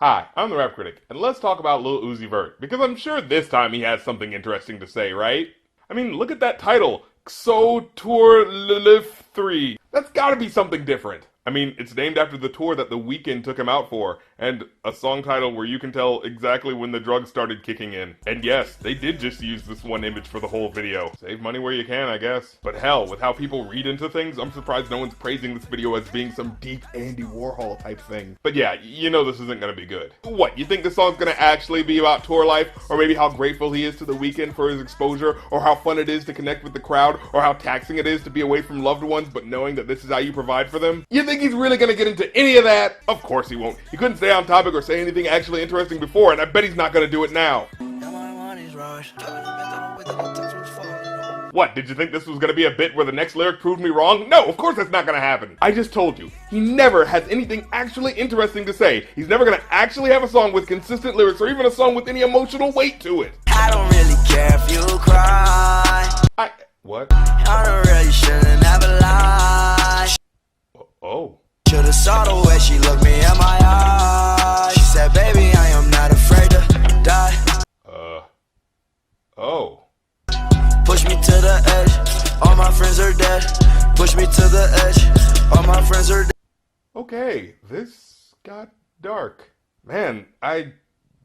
Hi, I'm the Rap Critic, and let's talk about Lil Uzi Vert, because I'm sure this time he has something interesting to say, right? I mean, look at that title, XO Tour Lif3. That's gotta be something different. I mean, it's named after the tour that The Weeknd took him out for, and a song title where you can tell exactly when the drugs started kicking in. And yes, they did just use this one image for the whole video. Save money where you can, I guess. But hell, with how people read into things, I'm surprised no one's praising this video as being some deep Andy Warhol type thing. But yeah, you know this isn't gonna be good. What, you think this song's gonna actually be about tour life? Or maybe how grateful he is to The Weeknd for his exposure? Or how fun it is to connect with the crowd? Or how taxing it is to be away from loved ones but knowing that this is how you provide for them? You think he's really gonna get into any of that? Of course he won't. He couldn't stay on topic or say anything actually interesting before, and I bet he's not gonna do it now. What, did you think this was gonna be a bit where the next lyric proved me wrong? No, of course that's not gonna happen. I just told you, he never has anything actually interesting to say. He's never gonna actually have a song with consistent lyrics or even a song with any emotional weight to it. I don't really care if you cry. What? I don't really shouldn't have a lie. Oh. Should've saw the way she looked me in my eyes. She said, baby, I am not afraid to die. Oh. Push me to the edge, all my friends are dead. Push me to the edge, all my friends are dead. Okay, this got dark. Man,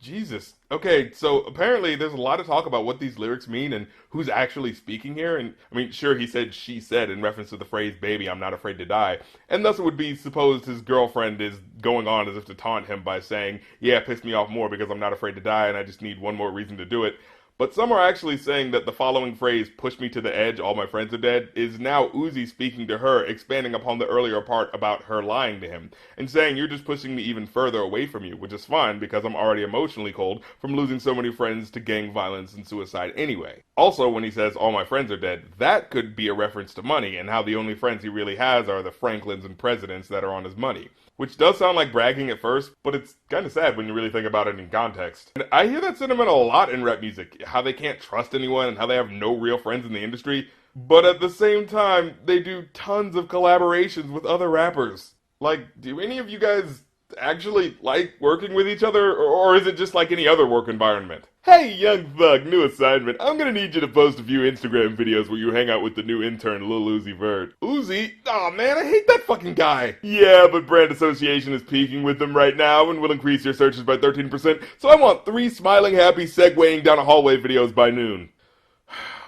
Jesus. Okay, so apparently there's a lot of talk about what these lyrics mean and who's actually speaking here. And I mean, sure, he said she said in reference to the phrase, baby, I'm not afraid to die. And thus it would be supposed his girlfriend is going on as if to taunt him by saying, yeah, piss me off more because I'm not afraid to die and I just need one more reason to do it. But some are actually saying that the following phrase, push me to the edge, all my friends are dead, is now Uzi speaking to her, expanding upon the earlier part about her lying to him, and saying you're just pushing me even further away from you, which is fine because I'm already emotionally cold from losing so many friends to gang violence and suicide anyway. Also, when he says all my friends are dead, that could be a reference to money and how the only friends he really has are the Franklins and presidents that are on his money. Which does sound like bragging at first, but it's kind of sad when you really think about it in context. And I hear that sentiment a lot in rap music, how they can't trust anyone and how they have no real friends in the industry, but at the same time, they do tons of collaborations with other rappers. Like, do any of you guys actually like working with each other, or is it just like any other work environment? Hey, young thug, new assignment. I'm gonna need you to post a few Instagram videos where you hang out with the new intern, Lil Uzi Vert. Uzi? Aw, man, I hate that fucking guy. Yeah, but brand association is peaking with them right now and will increase your searches by 13%, so I want 3 smiling, happy, segwaying down a hallway videos by noon.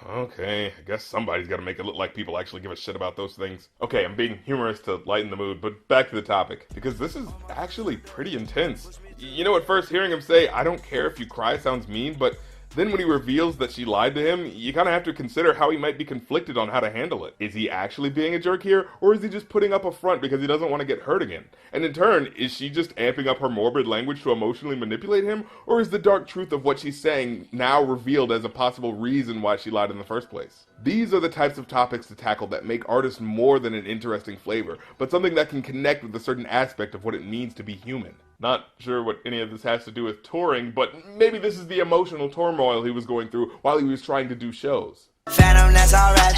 Okay, I guess somebody's gotta make it look like people actually give a shit about those things. Okay, I'm being humorous to lighten the mood, but back to the topic, because this is actually pretty intense. You know, at first hearing him say, I don't care if you cry sounds mean, but then when he reveals that she lied to him, you kind of have to consider how he might be conflicted on how to handle it. Is he actually being a jerk here, or is he just putting up a front because he doesn't want to get hurt again? And in turn, is she just amping up her morbid language to emotionally manipulate him, or is the dark truth of what she's saying now revealed as a possible reason why she lied in the first place? These are the types of topics to tackle that make artists more than an interesting flavor, but something that can connect with a certain aspect of what it means to be human. Not sure what any of this has to do with touring, but maybe this is the emotional turmoil he was going through while he was trying to do shows. Phantom, that's alright.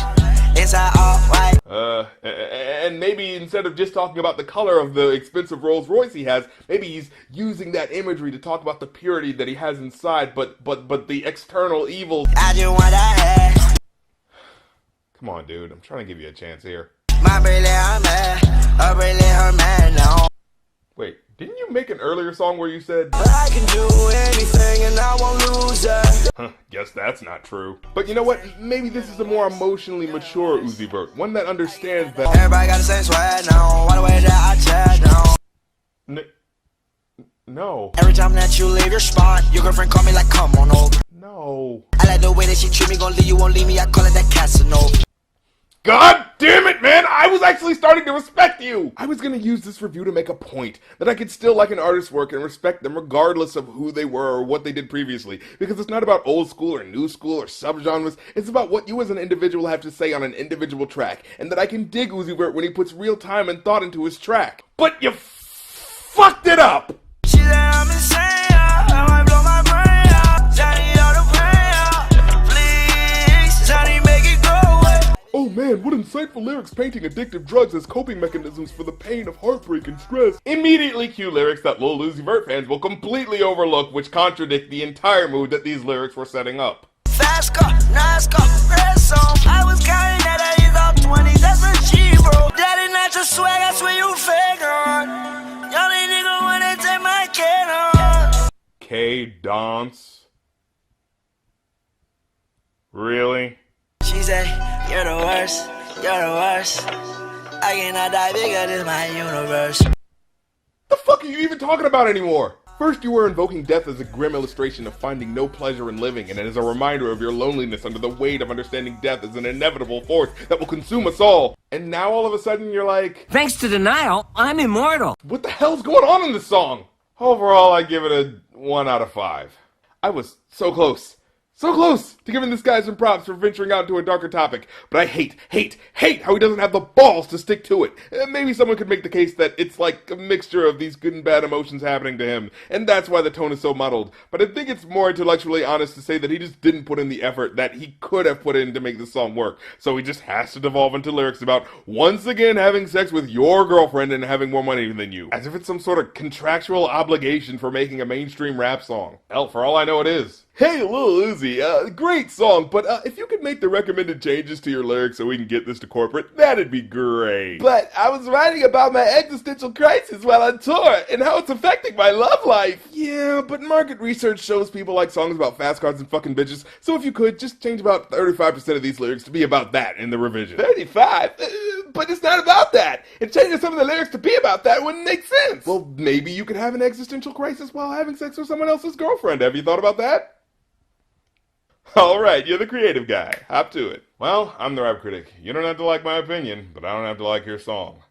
Inside all white. And maybe instead of just talking about the color of the expensive Rolls Royce he has, maybe he's using that imagery to talk about the purity that he has inside, but the external evil. I just want that. Come on, dude. I'm trying to give you a chance here. My really her man now. Wait, didn't you make an earlier song where you said, But I can do anything and I won't lose it. Huh, guess that's not true. But you know what? Maybe this is a more emotionally mature Uzi Vert. One that understands that Everybody got the same swag now. Why the way that I chat down? No. Every time that you leave your spot, your girlfriend call me like, come on over. No. I like the way that she treat me, gon' leave you, won't leave me. I call it that Casanova. God damn it, man! I was actually starting to respect you! I was gonna use this review to make a point that I could still like an artist's work and respect them regardless of who they were or what they did previously, because it's not about old school or new school or subgenres, it's about what you as an individual have to say on an individual track, and that I can dig Uzi Vert when he puts real time and thought into his track. But you fucked it up! She said I'm insane, I might blow my brain out. Johnny on the brain out. Please, Johnny, make it go away. Oh man, Man, what insightful lyrics painting addictive drugs as coping mechanisms for the pain of heartbreak and stress. Immediately cue lyrics that Lil Uzi Vert fans will completely overlook, which contradict the entire mood that these lyrics were setting up. Fast car, nice car, red song. I was counting that I off 20, that's a G, bro. Daddy, not your swag, I swear you fake on. Y'all ain't nigga wanna take my kid on. K-Dance? Really? She say, you're the worst, you're the worst. I cannot die bigger than my universe. The fuck are you even talking about anymore? First, you were invoking death as a grim illustration of finding no pleasure in living and as a reminder of your loneliness under the weight of understanding death as an inevitable force that will consume us all. And now all of a sudden you're like, thanks to denial, I'm immortal. what the hell's going on in this song? Overall, I give it a 1 out of 5. I was so close to giving this guy some props for venturing out into a darker topic, but I hate how he doesn't have the balls to stick to it. Maybe someone could make the case that it's like a mixture of these good and bad emotions happening to him, and that's why the tone is so muddled. But I think it's more intellectually honest to say that he just didn't put in the effort that he could have put in to make this song work. So he just has to devolve into lyrics about once again having sex with your girlfriend and having more money than you, as if it's some sort of contractual obligation for making a mainstream rap song. Hell, for all I know it is. Hey, Lil Uzi, great song, but if you could make the recommended changes to your lyrics so we can get this to corporate, that'd be great. But I was writing about my existential crisis while on tour and how it's affecting my love life. Yeah, but market research shows people like songs about fast cars and fucking bitches, so if you could, just change about 35% of these lyrics to be about that in the revision. 35? But it's not about that. And changing some of the lyrics to be about that wouldn't make sense. Well, maybe you could have an existential crisis while having sex with someone else's girlfriend. Have you thought about that? Alright, you're the creative guy. Hop to it. Well, I'm the rap critic. You don't have to like my opinion, but I don't have to like your song.